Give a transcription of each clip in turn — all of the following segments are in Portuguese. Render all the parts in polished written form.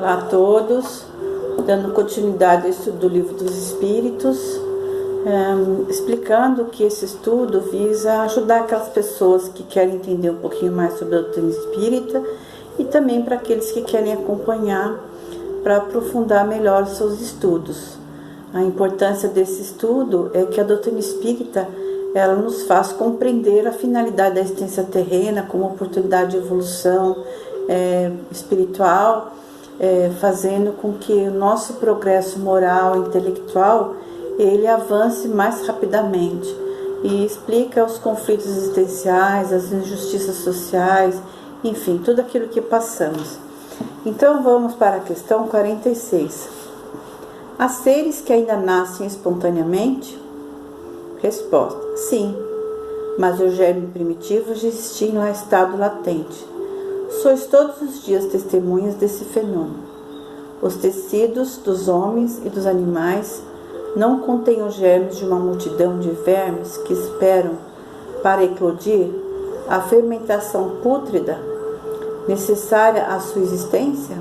Olá a todos, dando continuidade ao estudo do Livro dos Espíritos, explicando que esse estudo visa ajudar aquelas pessoas que querem entender um pouquinho mais sobre a doutrina espírita e também para aqueles que querem acompanhar para aprofundar melhor os seus estudos. A importância desse estudo é que a doutrina espírita ela nos faz compreender a finalidade da existência terrena como oportunidade de evolução espiritual, fazendo com que o nosso progresso moral e intelectual ele avance mais rapidamente e explica os conflitos existenciais, as injustiças sociais, enfim, tudo aquilo que passamos. Então vamos para a questão 46. Há seres que ainda nascem espontaneamente? Resposta: sim, mas os germes primitivos já existiam em estado latente. Sois todos os dias testemunhas desse fenômeno. Os tecidos dos homens e dos animais não contêm os germes de uma multidão de vermes que esperam para eclodir a fermentação pútrida necessária à sua existência?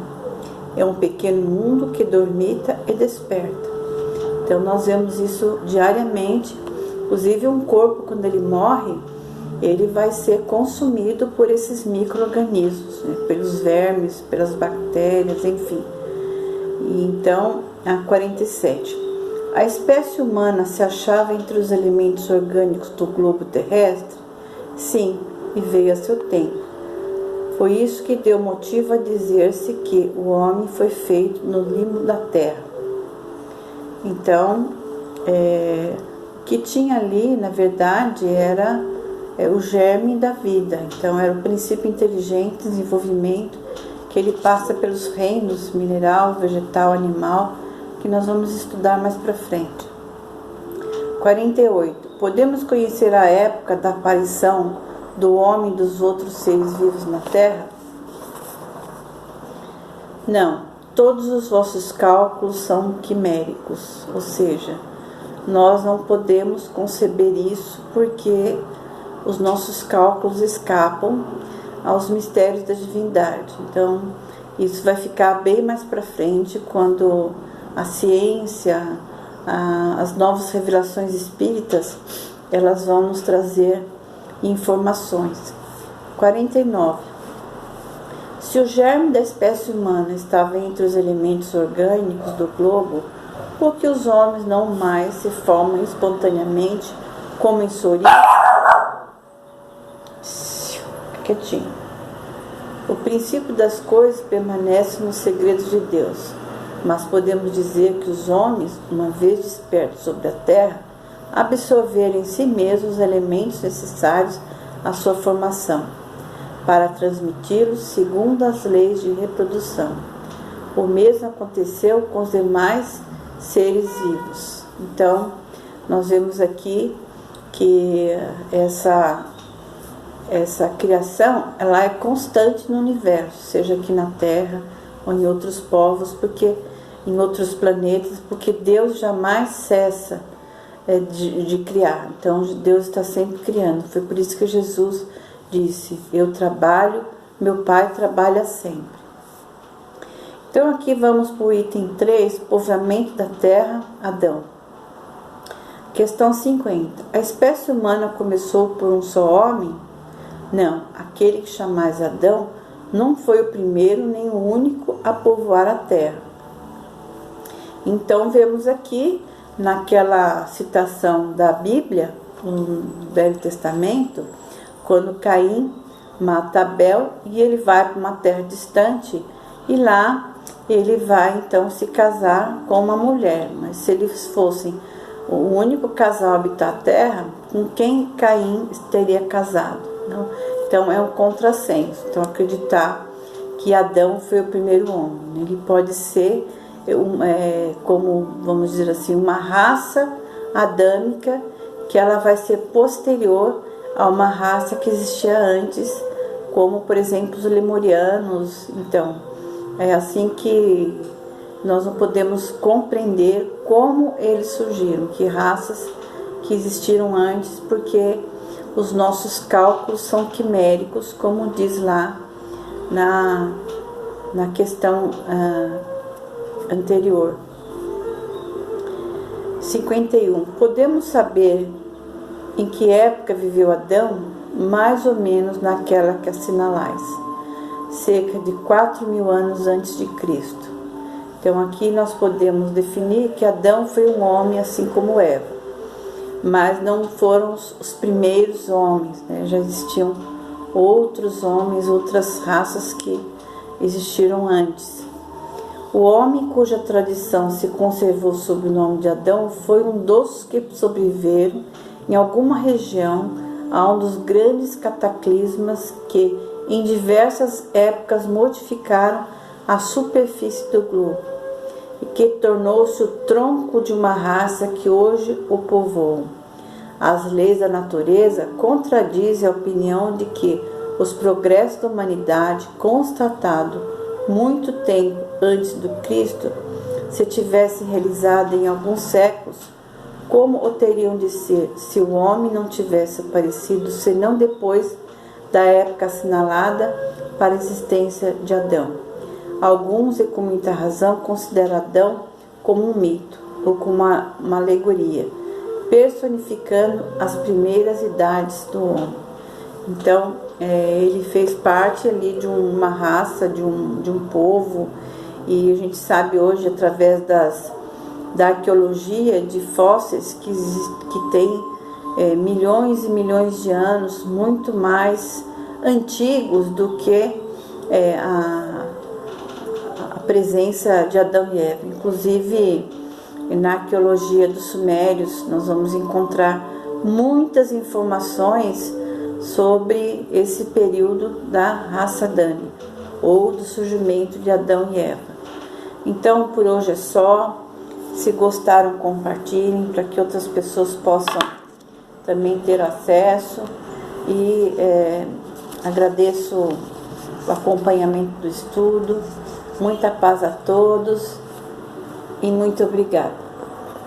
É um pequeno mundo que dormita e desperta. Então nós vemos isso diariamente. Inclusive um corpo, quando ele morre, ele vai ser consumido por esses micro-organismos, né? Pelos vermes, pelas bactérias, enfim. E então, a 47. A espécie humana se achava entre os elementos orgânicos do globo terrestre? Sim, e veio a seu tempo. Foi isso que deu motivo a dizer-se que o homem foi feito no limo da terra. Então, o que tinha ali, na verdade, era o germe da vida. Então era o princípio inteligente, desenvolvimento, que ele passa pelos reinos mineral, vegetal, animal, que nós vamos estudar mais para frente. 48. Podemos conhecer a época da aparição do homem e dos outros seres vivos na Terra? Não, todos os vossos cálculos são quiméricos, ou seja, nós não podemos conceber isso porque os nossos cálculos escapam aos mistérios da divindade. Então, isso vai ficar bem mais para frente, quando a ciência, as novas revelações espíritas, elas vão nos trazer informações. 49. Se o germe da espécie humana estava entre os elementos orgânicos do globo, por que os homens não mais se formam espontaneamente como em sua origem? Quietinho. O princípio das coisas permanece nos segredos de Deus, mas podemos dizer que os homens, uma vez despertos sobre a terra, absorveram em si mesmos os elementos necessários à sua formação, para transmiti-los segundo as leis de reprodução. O mesmo aconteceu com os demais seres vivos. Então, nós vemos aqui que essa criação, ela é constante no universo, seja aqui na Terra ou em outros povos, porque em outros planetas, porque Deus jamais cessa de criar. Então Deus está sempre criando. Foi por isso que Jesus disse: eu trabalho, meu Pai trabalha sempre. Então aqui vamos para o item 3, povoamento da Terra, Adão. Questão 50. A espécie humana começou por um só homem? Não, aquele que chamais Adão não foi o primeiro nem o único a povoar a terra. Então vemos aqui, naquela citação da Bíblia, no Velho Testamento, quando Caim mata Abel e ele vai para uma terra distante e lá ele vai então se casar com uma mulher. Mas se eles fossem o único casal a habitar a terra, com quem Caim teria casado? Então é um contrassenso. Então acreditar que Adão foi o primeiro homem, ele pode ser como, vamos dizer assim, uma raça adâmica que ela vai ser posterior a uma raça que existia antes, como por exemplo os lemurianos. Então é assim que nós não podemos compreender como eles surgiram, que raças que existiram antes, porque os nossos cálculos são quiméricos, como diz lá na questão anterior. 51. Podemos saber em que época viveu Adão? Mais ou menos naquela que assinalais, cerca de 4.000 anos antes de Cristo. Então aqui nós podemos definir que Adão foi um homem assim como Eva, mas não foram os primeiros homens, né? Já existiam outros homens, outras raças que existiram antes. O homem cuja tradição se conservou sob o nome de Adão foi um dos que sobreviveram em alguma região a um dos grandes cataclismas que em diversas épocas modificaram a superfície do globo e que tornou-se o tronco de uma raça que hoje o povoam. As leis da natureza contradizem a opinião de que os progressos da humanidade, constatado muito tempo antes do Cristo, se tivessem realizado em alguns séculos, como o teriam de ser se o homem não tivesse aparecido senão depois da época assinalada para a existência de Adão? Alguns, e com muita razão, consideram Adão como um mito ou como uma alegoria, personificando as primeiras idades do homem. Então, ele fez parte ali de uma raça, de um povo, e a gente sabe hoje, através da arqueologia, de fósseis que tem milhões e milhões de anos, muito mais antigos do que a presença de Adão e Eva. Inclusive, na arqueologia dos Sumérios, nós vamos encontrar muitas informações sobre esse período da raça adâmica, ou do surgimento de Adão e Eva. Então, por hoje é só. Se gostaram, compartilhem para que outras pessoas possam também ter acesso. E agradeço o acompanhamento do estudo. Muita paz a todos e muito obrigada.